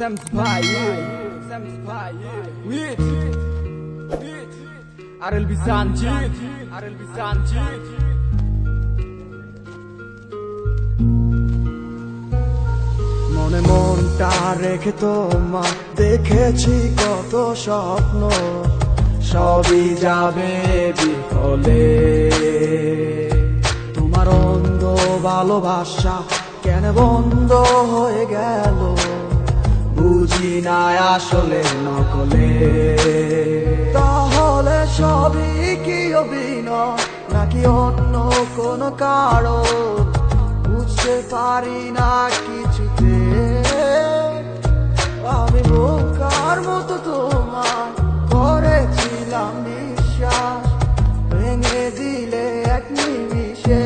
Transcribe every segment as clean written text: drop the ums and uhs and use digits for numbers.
RLB Sanjit, মনে মনটা রেখে তোমার দেখেছি কত স্বপ্ন, সবই যাবে বিফলে। তোমার অন্ধ ভালোবাসা কেন বন্ধ হয়ে গেল, বুঝি না আসলে নকলে। তাহলে সবই কি অভিনয় নাকি অন্য কোনো কারণ, বুঝতে পারি না কিছুতে। আমি বোকার মতো তোমার করেছিলাম বিশ্বাস, ভেঙে দিলে এক নিমিষে।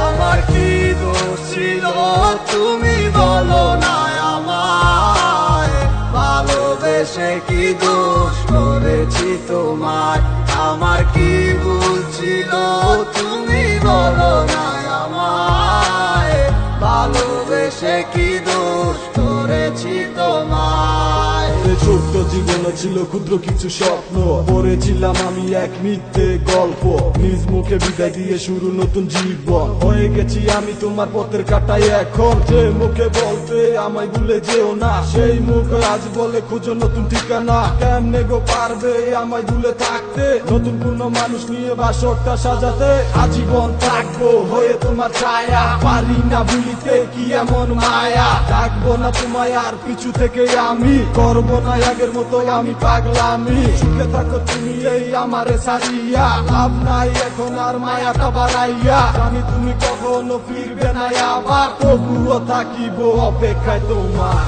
আমার কি দোষ ছিল তুমি বলো না আমায়, ভালোবেসে কি দোষ করেছি তোমায়। আমার কি ভুল ছিল তুমি বলো না আমায়, ভালোবেসে কি দোষ করেছি তোমায়। ছোট্ট জীবনে ছিল ক্ষুদ্র কিছু স্বপ্ন, পড়েছিলাম আমি এক মিথ্যে গল্প। নিজ মুখে বিদায় দিয়ে শুরু নতুন জীবন, হয়ে গেছি আমি তোমার পথের কাটাই এখন। যে মুখে বলতে আমায় ভুলে যেও না, সেই মুখ আজ বলে খুঁজো নতুন ঠিকানা। কেমনে গো পারবে আমায় ভুলে থাকতে, নতুন কোন মানুষ নিয়ে বাসরটা সাজাতে। আজীবন থাকবো হয়ে তোমার ছায়া, পারি না ভুলিতে কি এমন মায়া। ডাকবো না তোমায় আর পিছু থেকে আমি, করবো না আগের মতো আমি পাগলামি। সুখে থাকো তুমি এই আমারে সারিয়া, লাভ নাই এখন আর মায়াটা বাড়াইয়া। জানি তুমি কখনো ফিরবে না আবার, তবুও থাকিব অপেক্ষায় তোমার।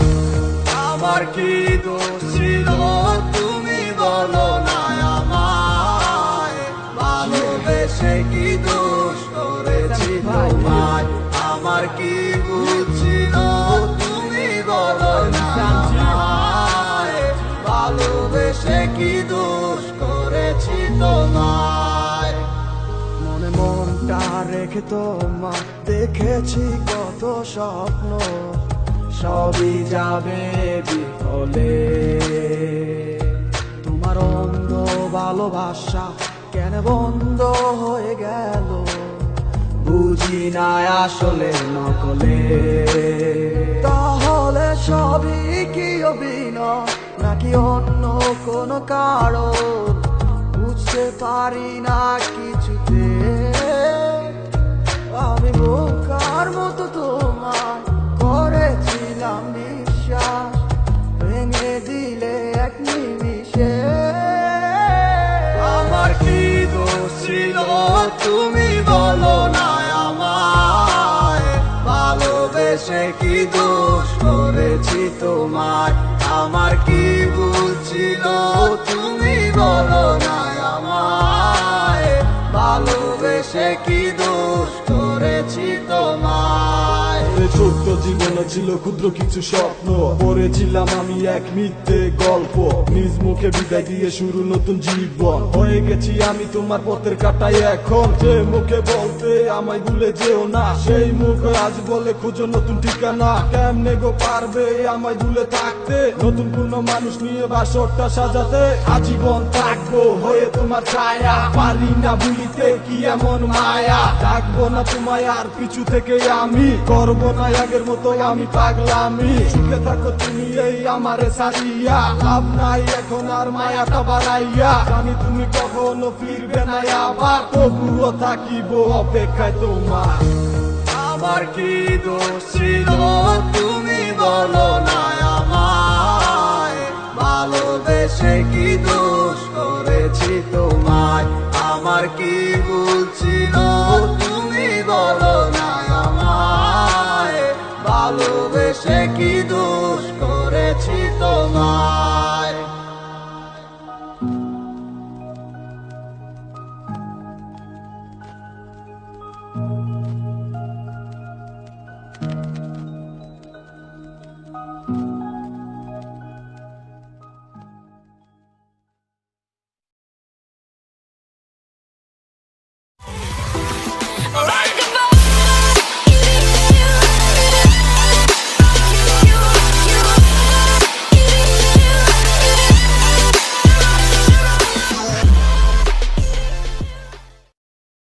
আমার কি দোষ ছিল তুমি বলো না আমায়, ভালোবেসে কি দোষ করেছি তোমায়। আমার কি ভুল ছিল তুমি বলো না আমায়, ভালোবেসে কি দোষ করেছি তোমায়। মনে মনটা রেখে তোমার দেখেছি কত স্বপ্ন, সবই যাবে বিফলে। তোমার অন্ধ ভালোবাসা কেন বন্ধ হয়ে গেল, বুঝি না আসলে নকলে। তাহলে সবই কি অভিনয় নাকি অন্য কোনো কারণ, বুঝতে পারি না কিছুতে। আমি বোকার মতো তোমার করেছিলাম বিশ্বাস, ভেঙে দিলে এক নিমিষে। আমার কি দোষ ছিল তুমি বলো না আমায়, ভালোবেসে কি দোষ করেছি তোমায়। আমার কি ভুল ছিল তুমি বলো না আমায়, ভালোবেসে কি দোষ করেছি তোমায়। ছোট্ট জীবনে ছিল ক্ষুদ্র কিছু স্বপ্ন, পড়েছিলাম আমি এক মিথ্যে গল্প। নিজ মুখে বিদায় দিয়ে শুরু নতুন জীবন, হয়ে গেছি আমি তোমার পথের কাটাই এখন। যে মুখে বলতে আমায় ভুলে যেও না, সেই মুখ আজ বলে খুঁজো নতুন ঠিকানা। কেমনে গো পারবে আমায় ভুলে থাকতে, নতুন কোন মানুষ নিয়ে বাসরটা সাজাতে। আজীবন থাকবো হয়ে তোমার ছায়া, পারি না ভুলিতে কি এমন মায়া। ডাকবো না তোমায় আর পিছু থেকে আমি, করবো না আগের মতো আমি পাগলামি। সুখে থাকো তুমি এই আমারে সারিয়া, লাভ নাই এখন আর মায়াটা বাড়াইয়া। জানি তুমি কখনো ফিরবে না আবার, তবুও থাকিব অপেক্ষায় তোমার। আমার কি দোষ ছিল তুমি বলো না আমায়, ভালোবেসে কি দোষ করেছি তোমায়। আমার কি